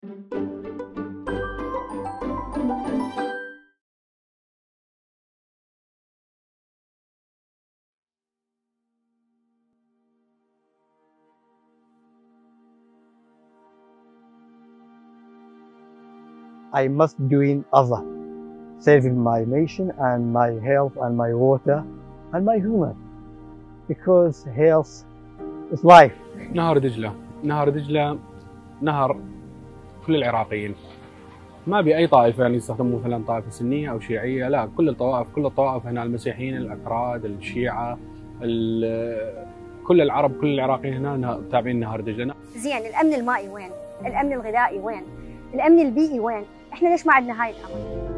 I must doing other, saving my nation and my health and my water and my human, because health is life. نهر دجلة، نهر دجلة نهر كل العراقيين، ما بأي طائفة يعني يستخدمون مثلا طائفة سنية أو شيعية، لا، كل الطوائف هنا، المسيحيين، الأكراد، الشيعة، كل العرب، كل العراقيين هنا تابعين نهر دجلة. زين، الأمن المائي وين؟ الأمن الغذائي وين؟ الأمن البيئي وين؟ إحنا ليش ما عندنا هاي الأمن؟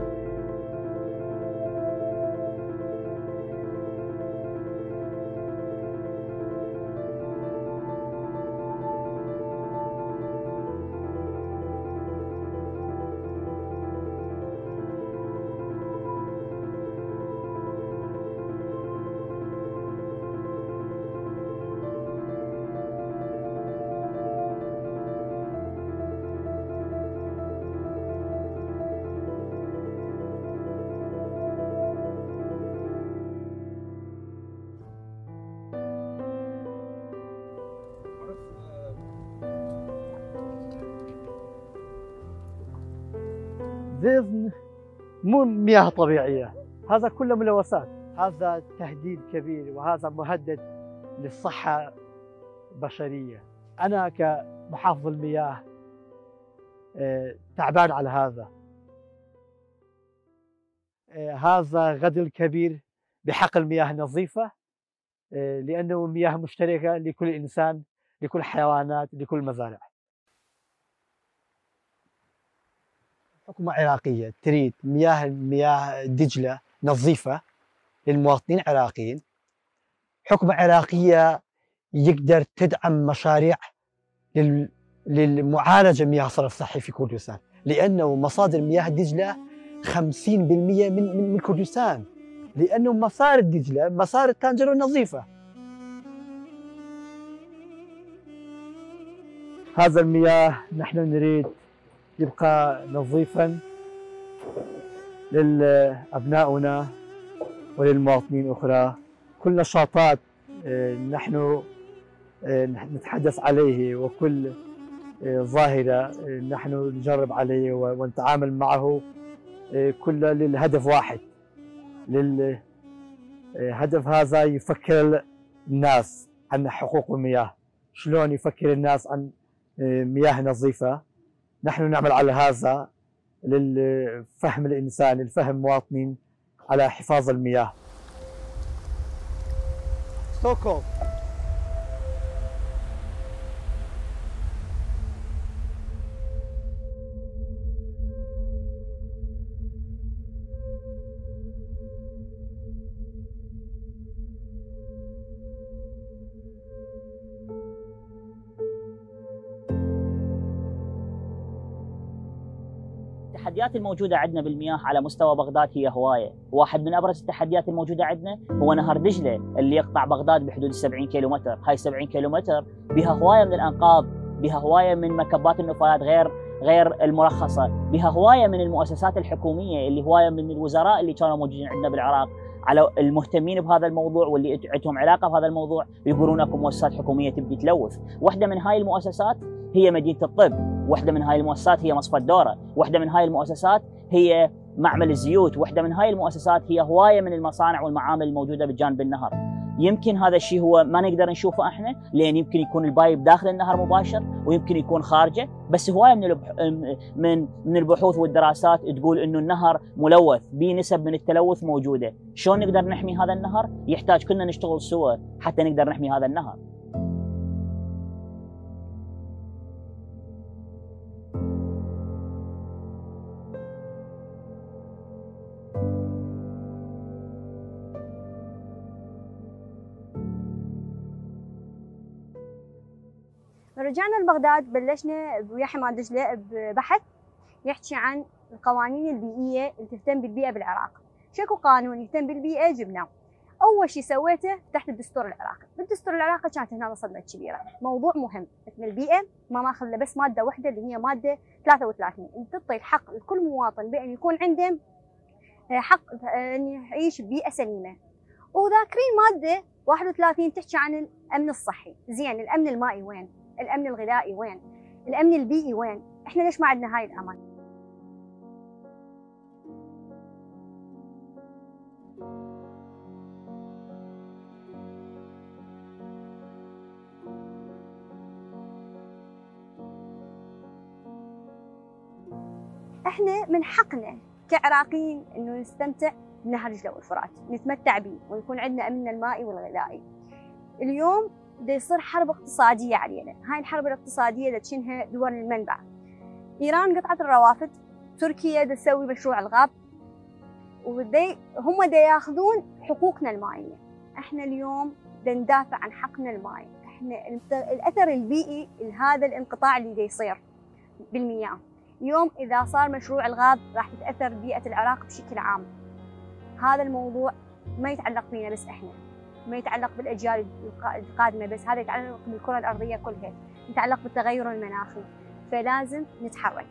مو مياه طبيعية، هذا كله ملوثات، هذا تهديد كبير وهذا مهدد للصحة البشرية. أنا كمحافظ المياه تعبان على هذا. هذا غدر كبير بحق المياه النظيفة، لأنه مياه مشتركة لكل إنسان، لكل حيوانات، لكل مزارع. حكومة عراقية تريد مياه دجلة نظيفة للمواطنين العراقيين. حكومة عراقية يقدر تدعم مشاريع للمعالجة مياه الصرف الصحي في كردستان، لأنه مصادر مياه دجلة 50% من كردستان، لأنه مصارد دجلة مصارد طنجرة نظيفة. هذا المياه نحن نريد يبقى نظيفا لأبنائنا وللمواطنين الأخرى. كل نشاطات نحن نتحدث عليه وكل ظاهرة نحن نجرب عليه ونتعامل معه، كله للهدف واحد. للهدف هذا يفكر الناس عن حقوق المياه، شلون يفكر الناس عن مياه نظيفة. نحن نعمل على هذا للفهم الإنسان، للفهم المواطنين على حفاظ المياه. ستوكهولم. التحديات الموجودة عندنا بالمياه على مستوى بغداد هي هواية. واحد من أبرز التحديات الموجودة عندنا هو نهر دجلة اللي يقطع بغداد بحدود 70 كيلومتر. هاي 70 كيلومتر بها هواية من الأنقاض، بها هواية من مكبات النفايات غير المرخصة، بها هواية من المؤسسات الحكومية، اللي هواية من الوزراء اللي كانوا موجودين عندنا بالعراق على المهتمين بهذا الموضوع واللي عندهم علاقة بهذا الموضوع، يقولون اكو مؤسسات حكومية تبدي تلوث. واحدة من هاي المؤسسات هي مدينة الطب، واحدة من هاي المؤسسات هي مصفى الدورة، واحدة من هاي المؤسسات هي معمل الزيوت، واحدة من هاي المؤسسات هي هواية من المصانع والمعامل الموجودة بجانب النهر. يمكن هذا الشيء هو ما نقدر نشوفه احنا، لان يمكن يكون البايب داخل النهر مباشر ويمكن يكون خارجه، بس هوايه من البحوث والدراسات تقول انه النهر ملوث بنسب من التلوث موجوده. شلون نقدر نحمي هذا النهر؟ يحتاج كلنا نشتغل سوا حتى نقدر نحمي هذا النهر. رجعنا لبغداد، بلشنا ويا حماد دجلة ببحث يحكي عن القوانين البيئية اللي تهتم بالبيئة بالعراق. شكو قانون يهتم بالبيئة جبناه. اول شيء سويته فتحت الدستور العراقي، بالدستور العراقي كانت هنا صدمه كبيره، موضوع مهم مثل البيئه ما ماخذ له بس ماده واحده اللي هي ماده 33 ان تعطي الحق لكل مواطن بان يكون عنده حق ان يعيش ببيئه سليمه، وذاكرين ماده 31 تحكي عن الامن الصحي، زين الامن المائي وين؟ الامن الغذائي وين؟ الامن البيئي وين؟ احنا ليش ما عندنا هاي الامان؟ احنا من حقنا كعراقيين انه نستمتع بنهر دجله والفرات، نتمتع به ويكون عندنا امننا المائي والغذائي. اليوم دا يصير حرب اقتصاديه علينا، هاي الحرب الاقتصاديه دا تشنها دول المنبع. ايران قطعت الروافد، تركيا دا تسوي مشروع الغاب، هم دا ياخذون حقوقنا المائيه. احنا اليوم دا ندافع عن حقنا المائي، احنا الاثر البيئي لهذا الانقطاع اللي دا يصير بالمياه. اليوم إذا صار مشروع الغاب راح تتأثر بيئة العراق بشكل عام. هذا الموضوع ما يتعلق فينا بس إحنا، ما يتعلق بالأجيال القادمة بس، هذا يتعلق بالكرة الأرضية كلها، يتعلق بالتغير المناخي، فلازم نتحرك.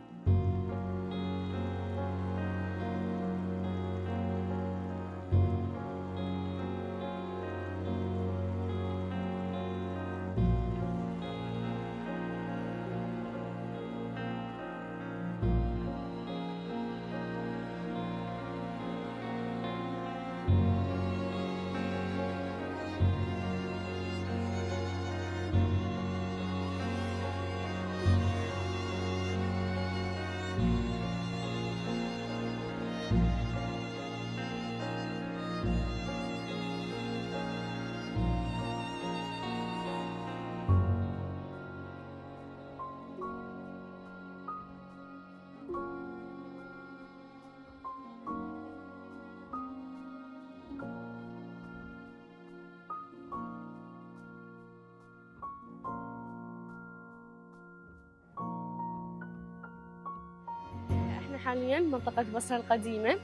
حاليا منطقة بصرة القديمة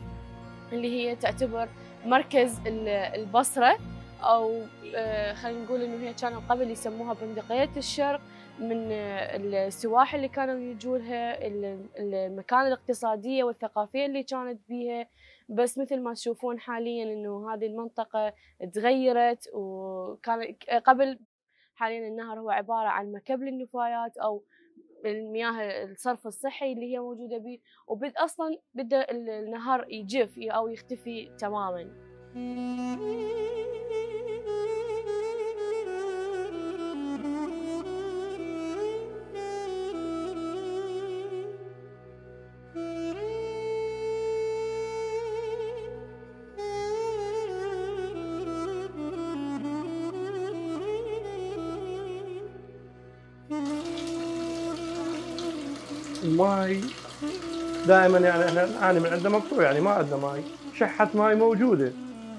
اللي هي تعتبر مركز البصرة، أو خلينا نقول إنه هي كانوا قبل يسموها بندقية الشرق، من السواحل اللي كانوا يجولها، المكانة الاقتصادية والثقافية اللي كانت بيها. بس مثل ما تشوفون حاليا إنه هذه المنطقة تغيرت، وكان قبل حاليا النهر هو عبارة عن مكب للنفايات أو المياه الصرف الصحي اللي هي موجودة به، أصلا بدأ النهر يجف أو يختفي تماما. الماي دائما يعني احنا نعاني من عندنا مقطوع، يعني ما عندنا ماي، شحة ماي موجودة،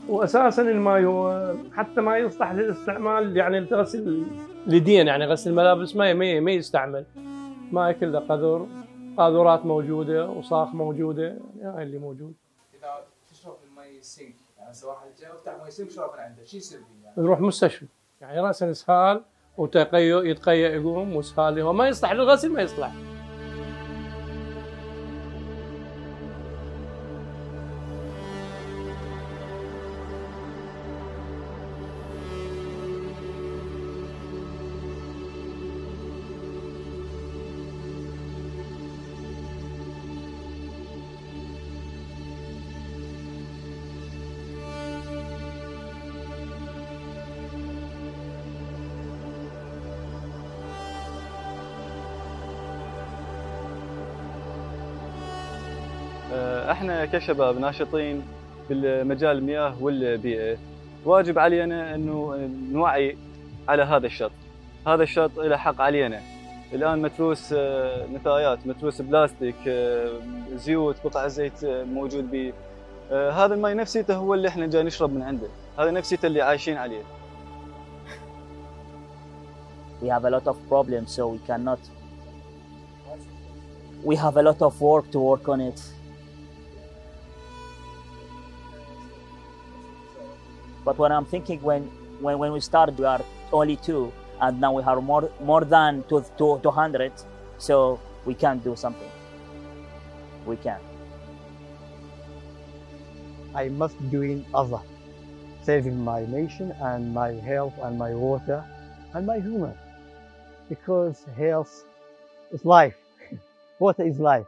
واساسا الماي هو حتى ما يصلح للاستعمال، يعني لغسل اليدين، يعني غسل الملابس ما يستعمل. ماي كله قذر، قاذورات موجودة وصاخ موجودة، يعني هاي اللي موجود. إذا تشرب الماي السنك، يعني سواء جاي افتح ماي سنك شرب من عنده، شو يصير فيه يعني؟ يروح مستشفى، يعني راسا اسهال يتقيأ يقوم، واسهال هو ما يصلح للغسل، ما يصلح. احنا كشباب ناشطين بالمجال المياه والبيئة، واجب علينا انه نوعي على هذا الشط. هذا الشط له حق علينا. الان متروس نفايات، متروس بلاستيك، زيوت، قطع زيت موجود به. هذا الماء نفسيته هو اللي احنا جاي نشرب من عنده، هذا نفسيته اللي عايشين عليه. We have a lot of problems, so we cannot. We have a lot of work to work on it. But when I'm thinking when we started, we are only 2, and now we have more than 200, so we can do something. We can. I must be doing other, saving my nation and my health and my water and my human, because health is life. Water is life.